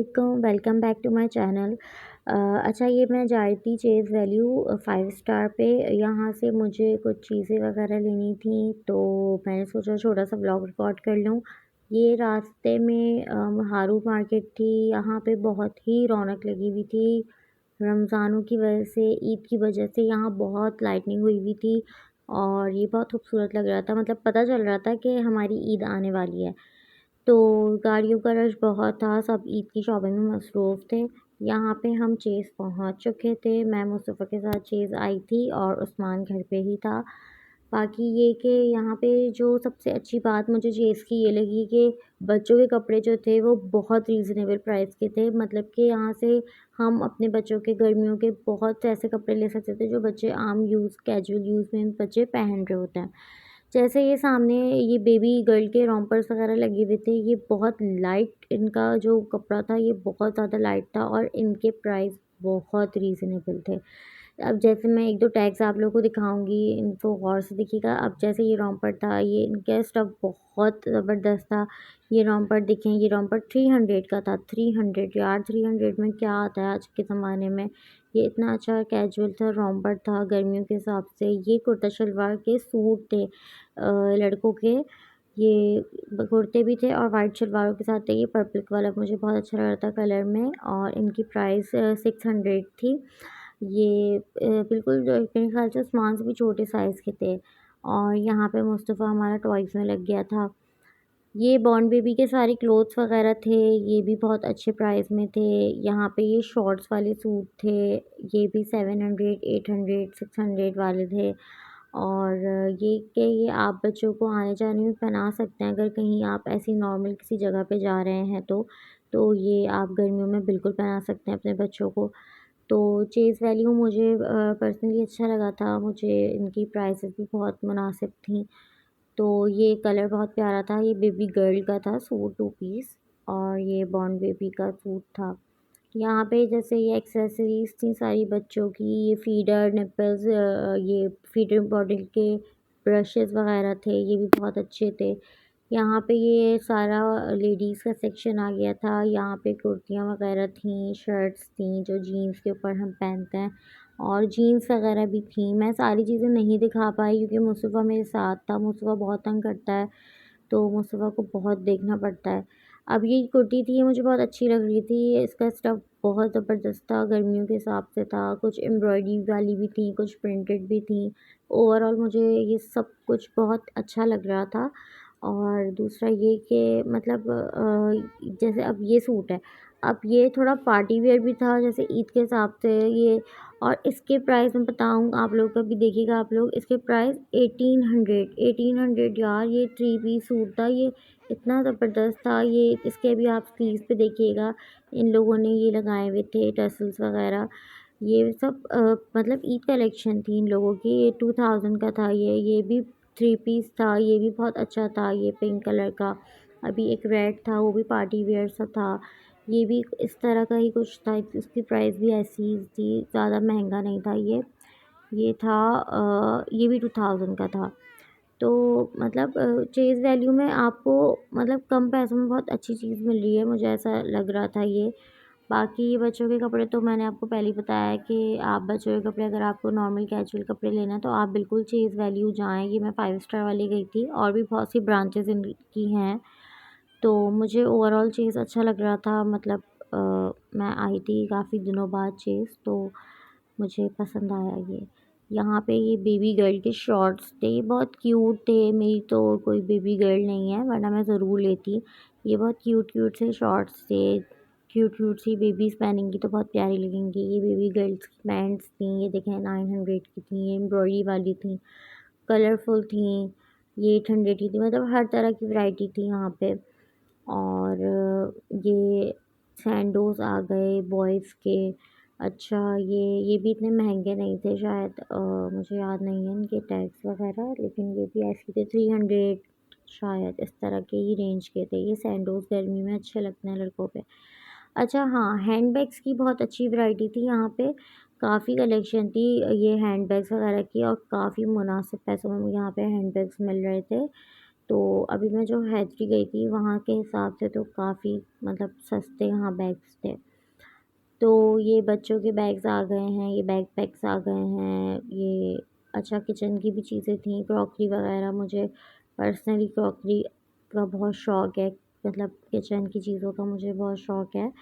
अलैकुम, welcome back to my channel. अच्छा, ये मैं जा रही थी चेज़ वैल्यू 5 स्टार पे। यहाँ से मुझे कुछ चीज़ें वगैरह लेनी थी, तो मैंने सोचा छोटा-सा व्लॉग रिकॉर्ड कर लूँ। ये रास्ते में हारू मार्केट थी, यहाँ पे बहुत ही रौनक लगी हुई थी। रमज़ानों की वजह से, ईद की वजह से यहाँ बहुत लाइटनिंग हुई हुई थी और ये बहुत खूबसूरत लग रहा था। मतलब पता चल रहा था कि हमारी ईद आने वाली है। तो गाड़ियों का रश बहुत था, सब ईद की शॉपिंग में मसरूफ़ थे। यहाँ पे हम चेज़ पहुँच चुके थे, मैं मुस्तफ़ा के साथ चेज़ आई थी और उस्मान घर पे ही था। बाकी ये कि यहाँ पे जो सबसे अच्छी बात मुझे चेज़ की ये लगी कि बच्चों के कपड़े जो थे वो बहुत रीज़नेबल प्राइस के थे। मतलब कि यहाँ से हम अपने बच्चों के गर्मियों के बहुत से ऐसे कपड़े ले सकते थे जो बच्चे आम यूज़ कैजुअल यूज़ में बच्चे पहन रहे होते हैं। जैसे ये सामने ये बेबी गर्ल के रोम्पर्स वगैरह लगे हुए थे, ये बहुत लाइट इनका जो कपड़ा था ये बहुत ज़्यादा लाइट था और इनके प्राइस बहुत रीज़नेबल थे। अब जैसे मैं 1-2 टैग्स आप लोगों को दिखाऊँगी, इनको गौर से देखिएगा। अब जैसे ये रोम्पर था, ये इनका स्टफ़ बहुत ज़बरदस्त था। ये रोम्पर देखें, ये रोम्पर 300 का था, 300 यार 300 में क्या आता है आज के ज़माने में। ये इतना अच्छा कैजुअल था, रोम्पर था गर्मियों के हिसाब से। ये कुर्ता शलवार के सूट थे लड़कों के। ये कुर्ते भी थे और वाइट शलवारों के साथ थे। ये पर्पल वाला मुझे बहुत अच्छा लग रहा था कलर में और इनकी प्राइस 600 थी। ये बिल्कुल मेरे ख़्याल से उस्मान से भी छोटे साइज़ के थे और यहाँ पे मुस्तफ़ा हमारा टॉयज़ में लग गया था। ये बॉर्न बेबी के सारे क्लोथ्स वग़ैरह थे, ये भी बहुत अच्छे प्राइस में थे। यहाँ पे ये शॉर्ट्स वाले सूट थे, ये भी 700, 800, 600 वाले थे। और ये कि ये आप बच्चों को आने-जाने में पहना सकते हैं अगर कहीं आप ऐसी नॉर्मल किसी जगह पे जा रहे हैं तो ये आप गर्मियों में बिल्कुल पहना सकते हैं अपने बच्चों को। तो चेज़ वैल्यू मुझे पर्सनली अच्छा लगा था, मुझे इनकी प्राइसेस भी बहुत मुनासिब थीं। तो ये कलर बहुत प्यारा था, ये बेबी गर्ल का था सूट 2 पीस और ये बॉर्न बेबी का सूट था। यहाँ पे जैसे ये एक्सेसरीज़ थी सारी बच्चों की, ये फीडर, निप्पल्स ये फीडर बॉटल के ब्रशेज़ वग़ैरह थे, ये भी बहुत अच्छे थे। यहाँ पे ये सारा लेडीज़ का सेक्शन आ गया था, यहाँ पे कुर्तियाँ वग़ैरह थीं, शर्ट्स थीं जो जीन्स के ऊपर हम पहनते हैं और जीन्स वग़ैरह भी थीं। मैं सारी चीज़ें नहीं दिखा पाई क्योंकि मुस्तफ़ा मेरे साथ था, मुस्तफ़ा बहुत तंग करता है, तो मुस्तफ़ा को बहुत देखना पड़ता है। अब ये कुर्ती थी, ये मुझे बहुत अच्छी लग रही थी, इसका स्टफ़ बहुत ज़बरदस्त था, गर्मियों के हिसाब से था, कुछ एम्ब्रॉयडरी वाली भी थी, कुछ प्रिंटेड भी थी। ओवरऑल मुझे ये सब कुछ बहुत अच्छा लग रहा था और दूसरा ये कि मतलब जैसे अब ये सूट है, अब ये थोड़ा पार्टी वियर भी था जैसे ईद के हिसाब से ये और इसके प्राइस मैं बताऊँ आप लोग कभी देखिएगा आप लोग इसके प्राइस 1800 यार ये 3 पीस सूट था ये इतना ज़बरदस्त था ये इसके भी आप स्लीव्स पे देखिएगा इन लोगों ने ये लगाए हुए थे टसल्स वगैरह ये सब मतलब ईद कलेक्शन थी इन लोगों की ये 2000 का था ये भी 3 पीस था ये भी बहुत अच्छा था ये पिंक कलर का अभी एक रेड था वो भी पार्टी वियर सा था ये भी इस तरह का ही कुछ था इसकी प्राइस भी ऐसी ही थी ज़्यादा महंगा नहीं था ये था ये भी 2000 का था तो मतलब चेज़ वैल्यू में आपको मतलब कम पैसों में बहुत अच्छी चीज़ मिल रही है मुझे ऐसा लग रहा था ये बाकी बच्चों के कपड़े तो मैंने आपको पहले ही बताया है कि आप बच्चों के कपड़े अगर आपको नॉर्मल कैजुअल कपड़े लेना है तो आप बिल्कुल चेज़ वैल्यू जाएँ ये मैं 5 स्टार वाली गई थी और भी बहुत सी ब्रांचेज़ इनकी हैं तो मुझे ओवरऑल चीज़ अच्छा लग रहा था मतलब मैं आई थी काफ़ी दिनों बाद चीज़ तो मुझे पसंद आया ये यहाँ पे ये बेबी गर्ल के शॉर्ट्स थे ये बहुत क्यूट थे मेरी तो कोई बेबी गर्ल नहीं है वरना मैं ज़रूर लेती ये बहुत क्यूट क्यूट से शॉर्ट्स थे क्यूट क्यूट सी बेबीज़ पहनेंगी तो बहुत प्यारी लगेंगी ये बेबी गर्ल्स की पैंट्स थी ये देखें 900 की थी ये एम्ब्रॉयडरी वाली थी कलरफुल थी ये 800 की थी मतलब हर तरह की वैरायटी थी यहाँ पे और ये सैंडोज़ आ गए बॉयज़ के अच्छा ये भी इतने महंगे नहीं थे शायद मुझे याद नहीं है इनके टैग्स वगैरह लेकिन ये भी ऐसे थे 300 शायद इस तरह के ही रेंज के थे ये सैंडोज़ गर्मी में अच्छे लगते हैं लड़कों पे अच्छा हाँ हैंडबैग्स की बहुत अच्छी वैरायटी थी यहाँ पे काफ़ी कलेक्शन थी ये हैंडबैग्स वगैरह की और काफ़ी मुनासिब पैसों में यहाँ पे हैंडबैग्स मिल रहे थे तो अभी मैं जो हैदरी गई थी वहाँ के हिसाब से तो काफ़ी मतलब सस्ते यहाँ बैग्स थे। तो ये बच्चों के बैग्स आ गए हैं, ये बैकपैक्स आ गए हैं, ये अच्छा किचन की भी चीज़ें थी, क्रॉकरी वग़ैरह। मुझे पर्सनली क्रॉकरी का बहुत शौक है, मतलब किचन की चीज़ों का मुझे बहुत शौक है।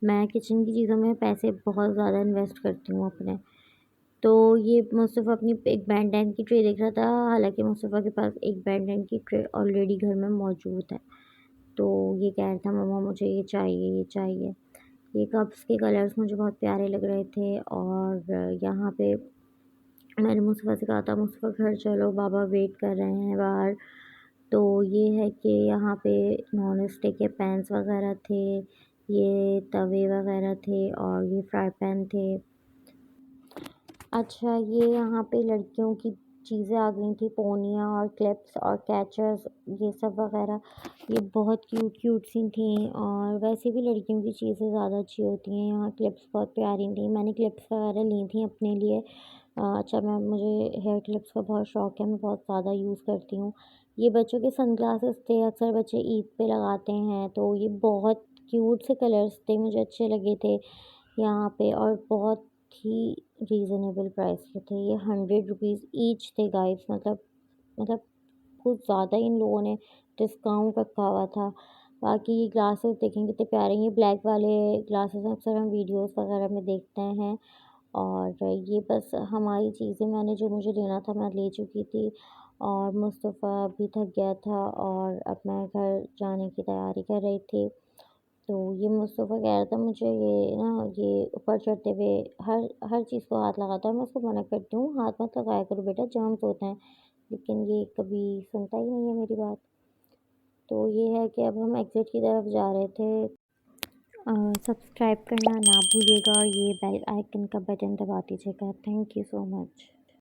मैं किचन की चीज़ों में पैसे बहुत ज़्यादा इन्वेस्ट करती हूँ अपने। तो ये मुस्तफ़ा अपनी एक बेन 10 की ट्रे देख रहा था, हालाँकि मुस्तफ़ा के पास एक बेन 10 की ट्रे ऑलरेडी घर में मौजूद है। तो ये कह रहा था मम्मा मुझे ये चाहिए, ये चाहिए। ये कप्स के कलर्स मुझे बहुत प्यारे लग रहे थे और यहाँ पे मैंने मुस्तफ़ा से कहा था मुस्तफ़ा घर चलो बाबा वेट कर रहे हैं बाहर। तो ये है कि यहाँ पे नॉन स्टिक के पैन्स वग़ैरह थे, ये तवे वग़ैरह थे और ये फ्राई पैन थे। अच्छा, ये यहाँ पे लड़कियों की चीज़ें आ गई थी, पोनियाँ और क्लिप्स और कैचर्स, ये सब वग़ैरह। ये बहुत क्यूट क्यूट सी थी और वैसे भी लड़कियों की चीज़ें ज़्यादा अच्छी होती हैं। यहाँ क्लिप्स बहुत प्यारी थी, मैंने क्लिप्स वग़ैरह ली थी अपने लिए। अच्छा, मुझे हेयर क्लिप्स का बहुत शौक है, मैं बहुत ज़्यादा यूज़ करती हूँ। ये बच्चों के सनग्लासेस थे, अक्सर बच्चे ईद पे लगाते हैं, तो ये बहुत क्यूट से कलर्स थे, मुझे अच्छे लगे थे यहाँ पे और बहुत ही रीज़नेबल प्राइस पे थे। ये 100 रुपीज़ ईच थे गाइस, मतलब कुछ ज़्यादा इन लोगों ने डिस्काउंट रखा हुआ था। बाकी ये ग्लासेस देखें कितने प्यारे हैं, ये ब्लैक वाले ग्लासेस अक्सर हम वीडियोस वगैरह में देखते हैं। और ये बस हमारी चीज़ें, मैंने जो मुझे लेना था मैं ले चुकी थी और मुस्तफ़ा भी थक गया था और अब मैं घर जाने की तैयारी कर रही थी। तो ये मुस्तफ़ा कह रहा था मुझे ये ना, ये ऊपर चढ़ते हुए हर हर चीज़ को हाथ लगाता है। मैं उसको मना करती हूँ, हाथ मत लगाया करो बेटा, जर्म्स होते हैं। लेकिन ये कभी सुनता ही नहीं है मेरी बात। तो ये है कि अब हम एग्ज़िट की तरफ जा रहे थे। सब्सक्राइब करना ना भूलिएगा और ये बेल आइकन का बटन दबा दीजिएगा। Thank you so much.